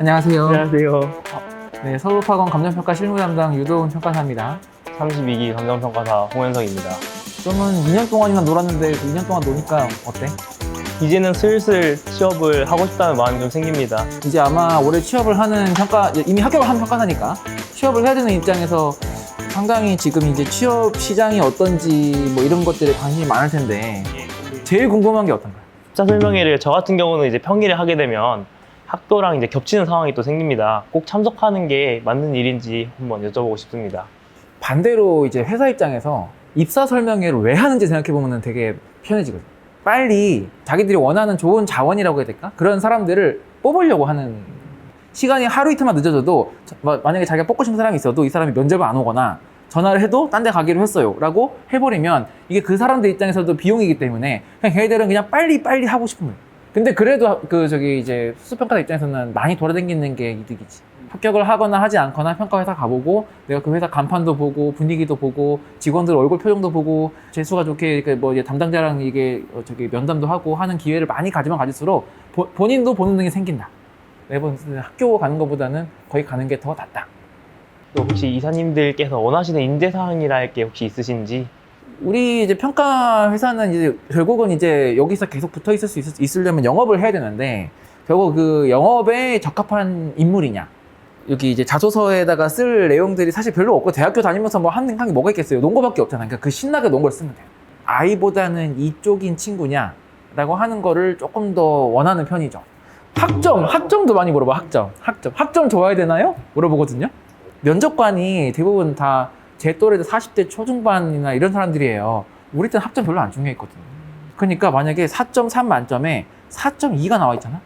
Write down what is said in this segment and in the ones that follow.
안녕하세요. 안녕하세요. 네, 서울학원 감정평가 실무 담당 유도훈 평가사입니다. 32기 감정평가사 홍현석입니다. 그러면 2년 동안이나 놀았는데 2년 동안 노니까 어때? 이제는 슬슬 취업을 하고 싶다는 마음이 좀 생깁니다. 이제 아마 올해 취업을 하는 이미 합격을 한 평가사니까 취업을 해야 되는 입장에서 상당히 지금 이제 취업 시장이 어떤지 뭐 이런 것들에 관심이 많을 텐데 제일 궁금한 게 어떤가요? 입사 설명회를 저 같은 경우는 이제 평일에 하게 되면 학교랑 이제 겹치는 상황이 또 생깁니다. 꼭 참석하는 게 맞는 일인지 한번 여쭤보고 싶습니다. 반대로 이제 회사 입장에서 입사 설명회를 왜 하는지 생각해보면 되게 편해지거든요. 빨리 자기들이 원하는 좋은 자원이라고 해야 될까? 그런 사람들을 뽑으려고 하는, 시간이 하루 이틀만 늦어져도 만약에 자기가 뽑고 싶은 사람이 있어도 이 사람이 면접을 안 오거나 전화를 해도 딴 데 가기로 했어요 라고 해버리면 이게 그 사람들 입장에서도 비용이기 때문에 그냥 걔네들은 그냥 빨리 하고 싶은 거예요. 근데 그래도 이제 수습평가사 입장에서는 많이 돌아다니는 게 이득이지. 합격을 하거나 하지 않거나 평가회사 가보고 내가 그 회사 간판도 보고 분위기도 보고 직원들 얼굴 표정도 보고 재수가 좋게 뭐 이제 담당자랑 이게 면담도 하고 하는 기회를 많이 가지면 가질수록 본인도 보는 능력이 생긴다. 매번 학교 가는 것보다는 거기 가는 게 더 낫다. 또 혹시 이사님들께서 원하시는 인재사항이라 할 게 혹시 있으신지? 우리 이제 평가 회사는 이제 결국은 이제 여기서 계속 붙어 있으려면 영업을 해야 되는데 결국 그 영업에 적합한 인물이냐. 여기 이제 자소서에다가 쓸 내용들이 사실 별로 없고 대학교 다니면서 뭐 하는 게 뭐가 있겠어요. 논거밖에 없잖아요. 그러니까 그 신나게 논 걸 쓰면 돼요. I보다는 이쪽인 친구냐 라고 하는 거를 조금 더 원하는 편이죠. 학점도 많이 물어봐. 학점 좋아야 되나요? 물어보거든요. 면접관이 대부분 다 제 또래들 40대 초중반이나 이런 사람들이에요. 우리 때는 학점 별로 안 중요했거든요. 그러니까 만약에 4.3 만점에 4.2가 나와 있잖아.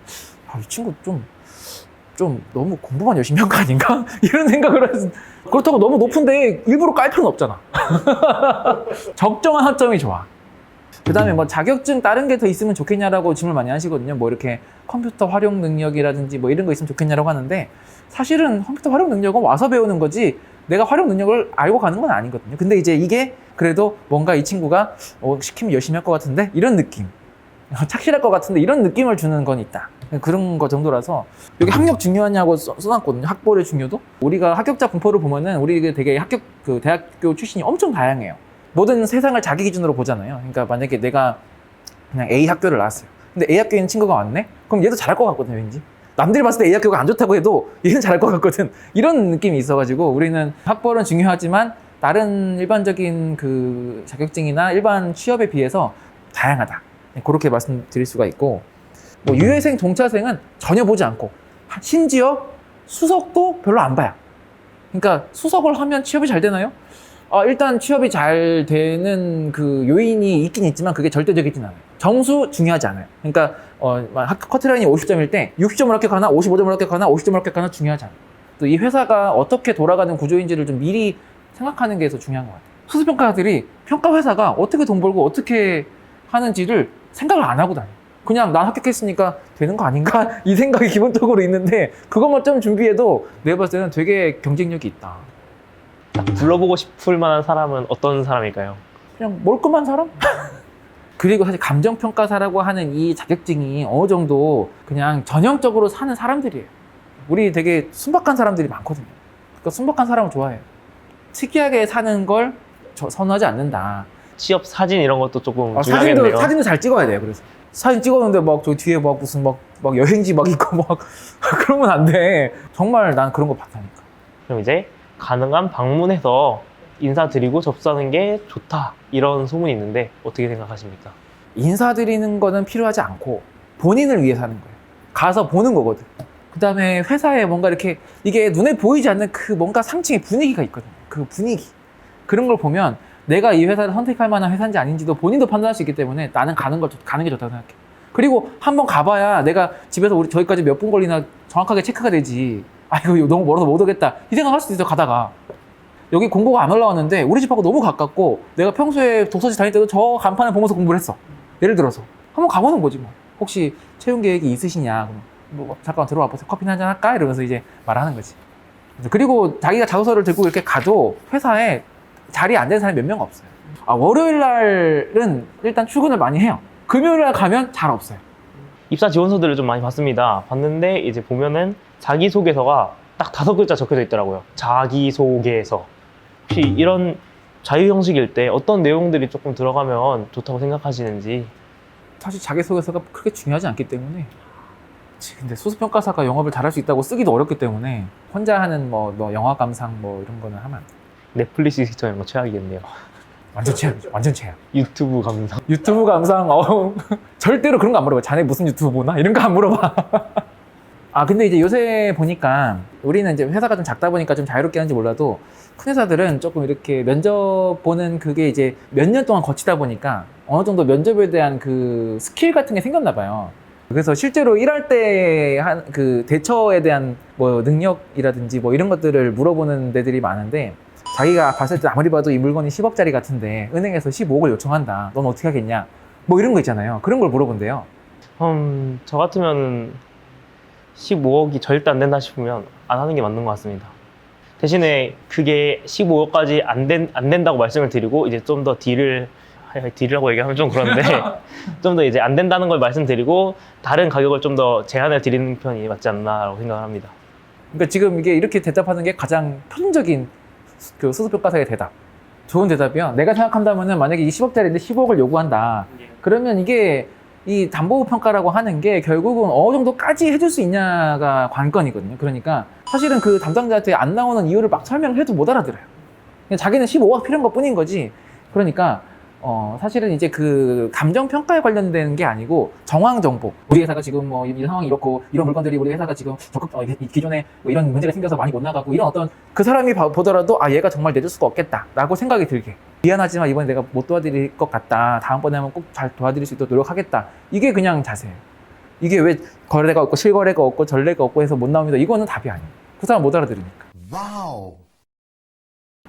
이 친구 좀 너무 공부만 열심히 한 거 아닌가? 이런 생각을 해서. 그렇다고 너무 높은데 일부러 깔 필요는 없잖아. 적정한 학점이 좋아. 그 다음에 뭐 자격증 다른 게 더 있으면 좋겠냐라고 질문 많이 하시거든요. 뭐 이렇게 컴퓨터 활용 능력이라든지 뭐 이런 거 있으면 좋겠냐라고 하는데 사실은 컴퓨터 활용 능력은 와서 배우는 거지 내가 활용 능력을 알고 가는 건 아니거든요. 근데 이제 이게 그래도 뭔가 이 친구가 시키면 열심히 할 것 같은데 이런 느낌, 착실할 것 같은데 이런 느낌을 주는 건 있다. 그런 거 정도라서 여기 학력 중요하냐고 써놨거든요. 학벌의 중요도. 우리가 합격자 분포를 보면은 우리 되게 대학교 출신이 엄청 다양해요. 모든 세상을 자기 기준으로 보잖아요. 그러니까 만약에 내가 그냥 A 학교를 나왔어요. 근데 A 학교에 있는 친구가 왔네? 그럼 얘도 잘할 것 같거든요, 왠지. 남들이 봤을 때 A 학교가 안 좋다고 해도 얘는 잘할 것 같거든. 이런 느낌이 있어가지고 우리는 학벌은 중요하지만 다른 일반적인 그 자격증이나 일반 취업에 비해서 다양하다. 그렇게 말씀드릴 수가 있고, 뭐 유예생, 동차생은 전혀 보지 않고 심지어 수석도 별로 안 봐요. 그러니까 수석을 하면 취업이 잘 되나요? 일단 취업이 잘 되는 그 요인이 있긴 있지만 그게 절대적이진 않아요. 점수 중요하지 않아요. 그러니까 커트라인이 50점일 때 60점을 합격하나 55점을 합격하나 50점을 합격하나 중요하지 않아요. 또 이 회사가 어떻게 돌아가는 구조인지를 좀 미리 생각하는 게 더 중요한 것 같아요. 수습평가사들이 평가 회사가 어떻게 돈 벌고 어떻게 하는지를 생각을 안 하고 다녀요. 그냥 난 합격했으니까 되는 거 아닌가? 이 생각이 기본적으로 있는데 그것만 좀 준비해도 내가 봤을 때는 되게 경쟁력이 있다. 딱 불러보고 싶을 만한 사람은 어떤 사람일까요? 그냥 멀끔한 사람? 그리고 사실 감정평가사라고 하는 이 자격증이 어느 정도 그냥 전형적으로 사는 사람들이에요. 우리 되게 순박한 사람들이 많거든요. 그러니까 순박한 사람을 좋아해요. 특이하게 사는 걸 선호하지 않는다. 취업 사진 이런 것도 조금 중요하겠네요. 사진도 잘 찍어야 돼요. 그래서 사진 찍었는데 막 저 뒤에 막 무슨 막 여행지 막 있고 막 그러면 안 돼. 정말 난 그런 거 봤다니까. 그럼 이제 가능한 방문해서 인사드리고 접수하는 게 좋다 이런 소문이 있는데 어떻게 생각하십니까? 인사드리는 거는 필요하지 않고 본인을 위해서 하는 거예요. 가서 보는 거거든. 그 다음에 회사에 뭔가 이렇게 이게 눈에 보이지 않는 그 뭔가 상층의 분위기가 있거든요. 그 분위기. 그런 걸 보면 내가 이 회사를 선택할 만한 회사인지 아닌지도 본인도 판단할 수 있기 때문에 나는 가는 게 좋다고 생각해. 그리고 한번 가봐야 내가 집에서 저기까지 몇 분 걸리나 정확하게 체크가 되지. 이거 너무 멀어서 못 오겠다. 이 생각할 수도 있어, 가다가. 여기 공고가 안 올라왔는데 우리 집하고 너무 가깝고 내가 평소에 독서실 다닐 때도 저 간판을 보면서 공부를 했어. 예를 들어서. 한번 가보는 거지 뭐. 혹시 채용 계획이 있으시냐. 뭐 잠깐 들어와 보세요. 커피나 한잔 할까? 이러면서 이제 말하는 거지. 그리고 자기가 자소서를 들고 이렇게 가도 회사에 자리에 안 되는 사람이 몇 명 없어요. 월요일 날은 일단 출근을 많이 해요. 금요일 날 가면 잘 없어요. 입사 지원서들을 좀 많이 봤습니다. 봤는데 이제 보면은 자기소개서가 딱 5글자 적혀져 있더라고요. 자기소개서. 혹시 이런 자유 형식일 때 어떤 내용들이 조금 들어가면 좋다고 생각하시는지. 사실 자기소개서가 그렇게 중요하지 않기 때문에. 근데 수습평가사가 영업을 잘할 수 있다고 쓰기도 어렵기 때문에 혼자 하는 뭐 영화 감상 뭐 이런 거는 하면 안 돼. 넷플릭스 시청 이런 거 최악이겠네요. 완전 최악, 완전 최악. 유튜브 감상. 유튜브 감상, 절대로 그런 거 안 물어봐. 자네 무슨 유튜브 보나? 이런 거 안 물어봐. 아, 근데 이제 요새 보니까 우리는 이제 회사가 좀 작다 보니까 좀 자유롭게 하는지 몰라도 큰 회사들은 조금 이렇게 면접 보는 그게 이제 몇 년 동안 거치다 보니까 어느 정도 면접에 대한 그 스킬 같은 게 생겼나 봐요. 그래서 실제로 일할 때 한 그 대처에 대한 뭐 능력이라든지 뭐 이런 것들을 물어보는 데들이 많은데 자기가 봤을 때 아무리 봐도 이 물건이 10억짜리 같은데 은행에서 15억을 요청한다. 넌 어떻게 하겠냐? 뭐 이런 거 있잖아요. 그런 걸 물어본대요. 저 같으면 15억이 절대 안 된다 싶으면 안 하는 게 맞는 것 같습니다. 대신에 그게 15억까지 안 된다고 말씀을 드리고 이제 좀 더 딜이라고 얘기하면 좀 그런데 좀 더 이제 안 된다는 걸 말씀드리고 다른 가격을 좀 더 제한을 드리는 편이 맞지 않나라고 생각을 합니다. 그러니까 지금 이게 이렇게 대답하는 게 가장 표준적인 그 수습평가사의 대답. 좋은 대답이요. 내가 생각한다면은 만약에 이 10억짜리인데 15억을 요구한다. 그러면 이게 이 담보평가라고 하는 게 결국은 어느 정도까지 해줄 수 있냐가 관건이거든요. 그러니까 사실은 그 담당자한테 안 나오는 이유를 막 설명해도 못 알아들어요. 그냥 자기는 15억 필요한 것 뿐인 거지. 그러니까 사실은 이제 그 감정평가에 관련된 게 아니고 정황정보. 우리 회사가 지금 뭐 이 상황이 이렇고 이런 물건들이 우리 회사가 지금 적극 기존에 뭐 이런 문제가 생겨서 많이 못 나가고 이런 어떤 그 사람이 보더라도 아 얘가 정말 내줄 수가 없겠다 라고 생각이 들게. 미안하지만 이번에 내가 못 도와드릴 것 같다. 다음번에 하면 꼭 잘 도와드릴 수 있도록 노력하겠다. 이게 그냥 자세예요. 이게 왜 거래가 없고 실거래가 없고 전례가 없고 해서 못 나옵니다. 이거는 답이 아니에요. 그 사람 못 알아들으니까. 와우.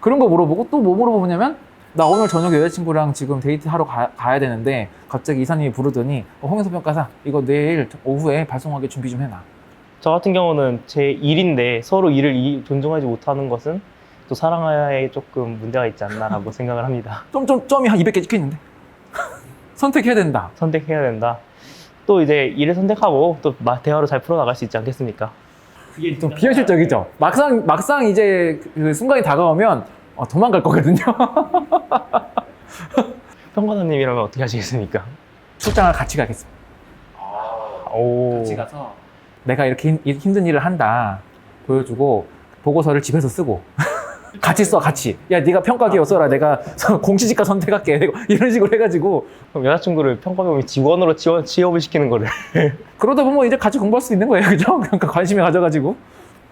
그런 거 물어보고 또 뭐 물어보냐면 나 오늘 저녁에 여자친구랑 지금 데이트하러 가야 되는데 갑자기 이사님이 부르더니 홍영석 평가사 이거 내일 오후에 발송하게 준비 좀 해놔. 저 같은 경우는 제 일인데 서로 일을 존중하지 못하는 것은 또 사랑에 조금 문제가 있지 않나라고 생각을 합니다. 점이 한 200개 찍혀있는데 선택해야 된다. 선택해야 된다. 또 이제 일을 선택하고 또 대화로 잘 풀어나갈 수 있지 않겠습니까? 그게 좀 비현실적이죠. 막상 이제 그 순간이 다가오면 도망갈 거거든요. 평가사님이라면 어떻게 하시겠습니까? 출장을 같이 가겠습니다. 오. 같이 가서 내가 이렇게 힘든 일을 한다 보여주고 보고서를 집에서 쓰고 같이 써 같이. 야 네가 평가기호 써라. 내가 공시지가 선택할게. 이런 식으로 해가지고 그럼 여자친구를 평가병이 직원으로 취업을 시키는 거를 그러다 보면 이제 같이 공부할 수 있는 거예요. 그죠? 그러니까 관심이 가져가지고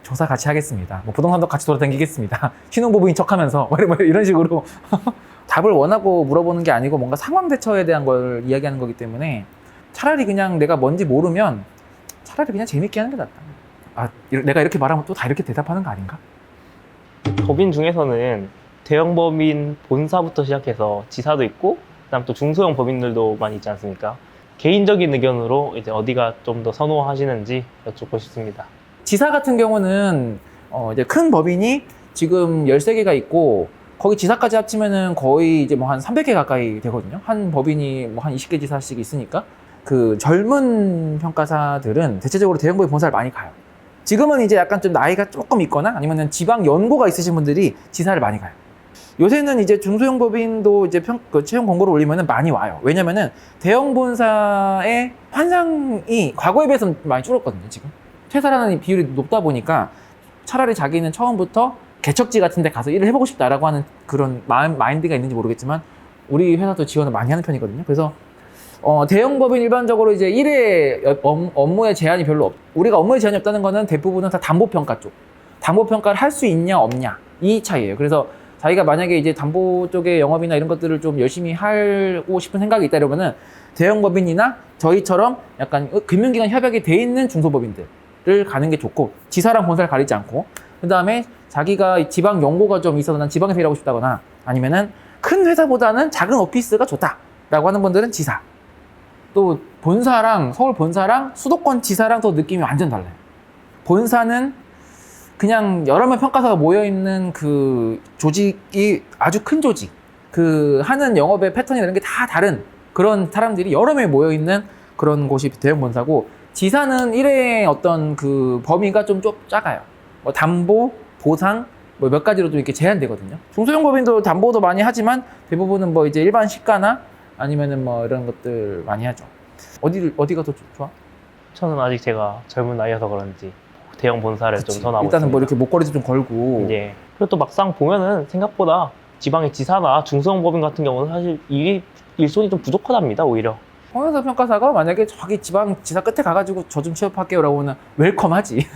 조사 같이 하겠습니다. 뭐 부동산도 같이 돌아다니겠습니다. 신혼부부인 척하면서 뭐 이런 식으로 답을 원하고 물어보는 게 아니고 뭔가 상황 대처에 대한 걸 이야기하는 거기 때문에 차라리 그냥 내가 뭔지 모르면 차라리 그냥 재밌게 하는 게 낫다. 아 내가 이렇게 말하면 또 다 이렇게 대답하는 거 아닌가? 법인 중에서는 대형 법인 본사부터 시작해서 지사도 있고 그다음 또 중소형 법인들도 많이 있지 않습니까? 개인적인 의견으로 이제 어디가 좀 더 선호하시는지 여쭙고 싶습니다. 지사 같은 경우는 이제 큰 법인이 지금 13개가 있고 거기 지사까지 합치면은 거의 이제 뭐 한 300개 가까이 되거든요. 한 법인이 뭐 한 20개 지사씩 있으니까 그 젊은 평가사들은 대체적으로 대형 법인 본사를 많이 가요. 지금은 이제 약간 좀 나이가 조금 있거나 아니면은 지방 연고가 있으신 분들이 지사를 많이 가요. 요새는 이제 중소형 법인도 이제 채용 공고를 올리면은 많이 와요. 왜냐면은 대형 본사의 환상이 과거에 비해서는 많이 줄었거든요, 지금. 퇴사라는 비율이 높다 보니까 차라리 자기는 처음부터 개척지 같은 데 가서 일을 해보고 싶다라고 하는 그런 마인드가 있는지 모르겠지만 우리 회사도 지원을 많이 하는 편이거든요. 그래서 대형 법인 일반적으로 이제 일의 업무의 제한이 별로 우리가 업무의 제한이 없다는 거는 대부분은 다 담보평가 쪽. 담보평가를 할 수 있냐 없냐 이 차이예요. 그래서 자기가 만약에 이제 담보 쪽의 영업이나 이런 것들을 좀 열심히 하고 싶은 생각이 있다 이러면은 대형 법인이나 저희처럼 약간 금융기관 협약이 돼 있는 중소법인들을 가는 게 좋고 지사랑 본사를 가리지 않고 그 다음에 자기가 지방 연고가 좀 있어서 난 지방에서 일하고 싶다거나 아니면은 큰 회사보다는 작은 오피스가 좋다라고 하는 분들은 지사. 또 본사랑 서울 본사랑 수도권 지사랑 또 느낌이 완전 달라요. 본사는 그냥 여러 명 평가사가 모여있는 그 조직이 아주 큰 조직. 그 하는 영업의 패턴이나 이런 게 다 다른 그런 사람들이 여러 명이 모여있는 그런 곳이 대형 본사고 지사는 일의 어떤 그 범위가 좀 작아요. 뭐 담보, 보상, 뭐 몇 가지로 좀 이렇게 제한되거든요. 중소형법인도 담보도 많이 하지만 대부분은 뭐 이제 일반 시가나 아니면은 뭐 이런 것들 많이 하죠. 어디가 더 좋아? 저는 아직 제가 젊은 나이여서 그런지 대형 본사를 좀 그치. 선호하고 일단은 뭐 있습니다. 이렇게 목걸이도 좀 걸고. 예. 그리고 또 막상 보면은 생각보다 지방의 지사나 중소형법인 같은 경우는 사실 일손이 좀 부족하답니다, 오히려. 홍영사 평가사가 만약에 저기 지방 지사 끝에 가가지고 저 좀 취업할게요라고 하면 웰컴하지.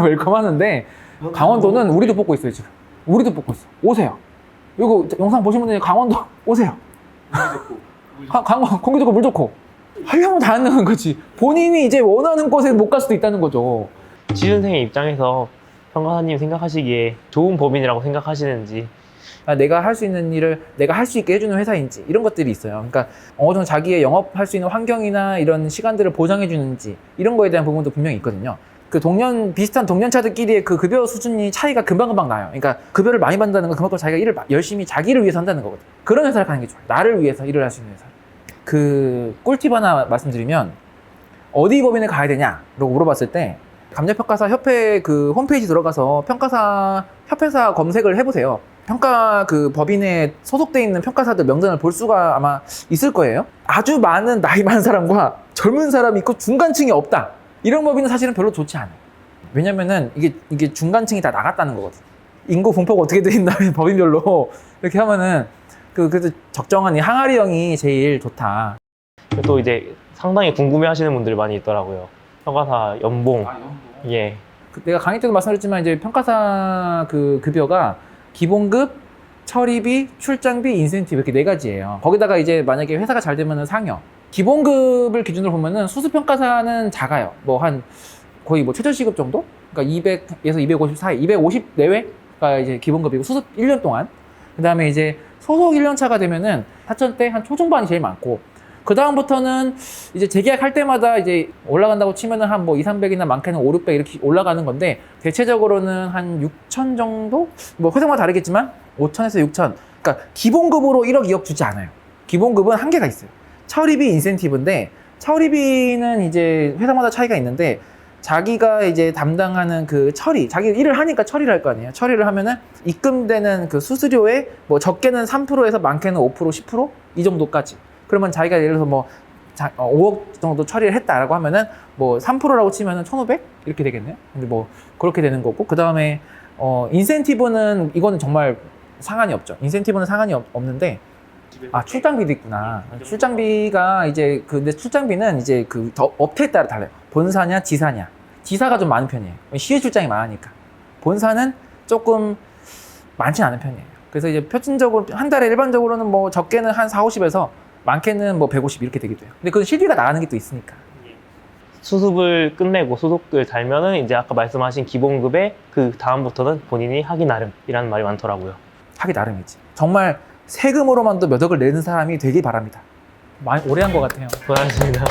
웰컴하는데 강원도는 우리도 뽑고 있어요 지금. 우리도 뽑고 있어. 오세요. 이거 영상 보신 분들이 강원도 오세요. 강원 공기 좋고 물 좋고 하려면 다 하는 거지. 본인이 이제 원하는 곳에 못 갈 수도 있다는 거죠. 취준생의 입장에서 평가사님 생각하시기에 좋은 법인이라고 생각하시는지 내가 할 수 있는 일을 내가 할 수 있게 해주는 회사인지 이런 것들이 있어요. 그러니까 어느 정도 자기의 영업할 수 있는 환경이나 이런 시간들을 보장해 주는지 이런 거에 대한 부분도 분명히 있거든요. 그 비슷한 동년차들끼리의 그 급여 수준이 차이가 금방금방 나요. 그러니까 급여를 많이 받는다는 건 그만큼 자기가 일을 열심히 자기를 위해서 한다는 거거든. 그런 회사를 가는 게 좋아요. 나를 위해서 일을 할 수 있는 회사. 그 꿀팁 하나 말씀드리면 어디 법인에 가야 되냐라고 물어봤을 때 감정평가사 협회 그 홈페이지 들어가서 평가사 협회사 검색을 해보세요. 평가 그 법인에 소속돼 있는 평가사들 명단을 볼 수가 아마 있을 거예요. 아주 많은 나이 많은 사람과 젊은 사람이 있고 중간층이 없다. 이런 법인은 사실은 별로 좋지 않아요. 왜냐면은 이게 중간층이 다 나갔다는 거거든. 인구 분포가 어떻게 돼 있나 법인별로 이렇게 하면은 그래도 적정한 이 항아리형이 제일 좋다. 또 이제 상당히 궁금해하시는 분들이 많이 있더라고요. 평가사 연봉. 예. 내가 강의 때도 말씀드렸지만 이제 평가사 그 급여가 기본급, 처리비, 출장비, 인센티브 이렇게 네 가지예요. 거기다가 이제 만약에 회사가 잘 되면은 상여. 기본급을 기준으로 보면은 수습평가사는 작아요. 뭐 한 거의 뭐 최저시급 정도? 그러니까 200에서 250 사이, 250 내외가 이제 기본급이고 수습 1년 동안. 그 다음에 이제 소속 1년 차가 되면은 하천 때 한 초중반이 제일 많고, 그 다음부터는 이제 재계약할 때마다 이제 올라간다고 치면은 한 뭐 2, 300이나 많게는 5, 600 이렇게 올라가는 건데, 대체적으로는 한 6천 정도? 뭐 회사마다 다르겠지만 5천에서 6천. 그러니까 기본급으로 1억, 2억 주지 않아요. 기본급은 한계가 있어요. 처리비 인센티브인데, 처리비는 이제 회사마다 차이가 있는데, 자기가 이제 담당하는 그 자기 일을 하니까 처리를 할 거 아니에요. 처리를 하면은 입금되는 그 수수료에 뭐 적게는 3%에서 많게는 5%, 10%? 이 정도까지. 그러면 자기가 예를 들어서 뭐 5억 정도 처리를 했다라고 하면은 뭐 3%라고 치면은 1,500? 이렇게 되겠네요. 근데 뭐 그렇게 되는 거고, 그 다음에 인센티브는 이거는 정말 상한이 없죠. 인센티브는 상한이 없는데, 출장비도 있구나. 출장비가 이제 근데 출장비는 이제 그 업태에 따라 달라요. 본사냐 지사냐. 지사가 좀 많은 편이에요. 시외 출장이 많으니까. 본사는 조금 많지 않은 편이에요. 그래서 이제 표준적으로 한 달에 일반적으로는 뭐 적게는 한 4, 50에서 많게는 뭐 150 이렇게 되기도 해요. 근데 그건 실비가 나가는 게 또 있으니까. 수습을 끝내고 소속을 달면은 이제 아까 말씀하신 기본급에 그 다음부터는 본인이 하기 나름이라는 말이 많더라고요. 하기 나름이지. 정말 세금으로만도 몇 억을 내는 사람이 되길 바랍니다. 많이 오래 한 것 같아요. 고맙습니다.